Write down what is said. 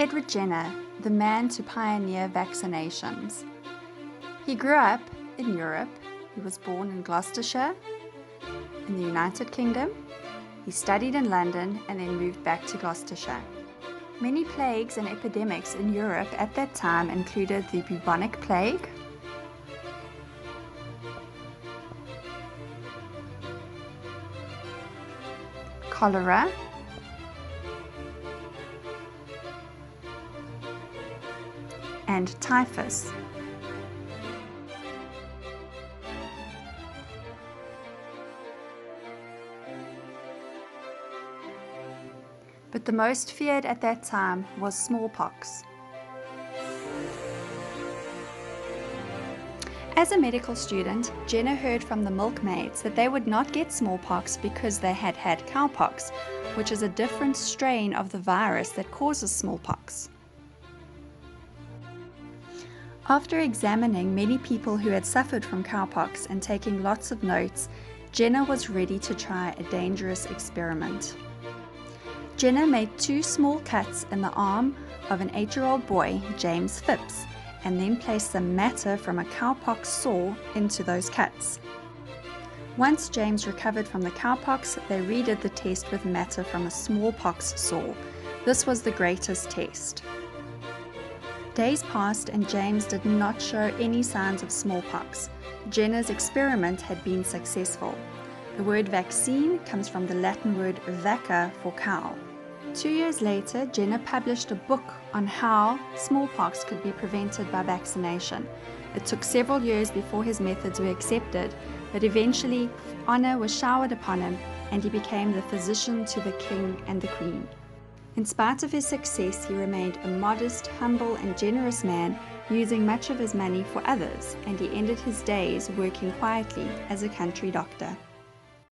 Edward Jenner, the man to pioneer vaccinations. He grew up in Europe. He was born in Gloucestershire, in the United Kingdom. He studied in London and then moved back to Gloucestershire. Many plagues and epidemics in Europe at that time included the bubonic plague, cholera, and typhus. But the most feared at that time was smallpox. As a medical student, Jenner heard from the milkmaids that they would not get smallpox because they had had cowpox, which is a different strain of the virus that causes smallpox. After examining many people who had suffered from cowpox and taking lots of notes, Jenner was ready to try a dangerous experiment. Jenner made 2 small cuts in the arm of an 8-year-old boy, James Phipps, and then placed some matter from a cowpox sore into those cuts. Once James recovered from the cowpox, they redid the test with matter from a smallpox sore. This was the greatest test. Days passed and James did not show any signs of smallpox. Jenner's experiment had been successful. The word vaccine comes from the Latin word vacca for cow. 2 years later, Jenner published a book on how smallpox could be prevented by vaccination. It took several years before his methods were accepted, but eventually honor was showered upon him and he became the physician to the king and the queen. In spite of his success, he remained a modest, humble and generous man, using much of his money for others, and he ended his days working quietly as a country doctor.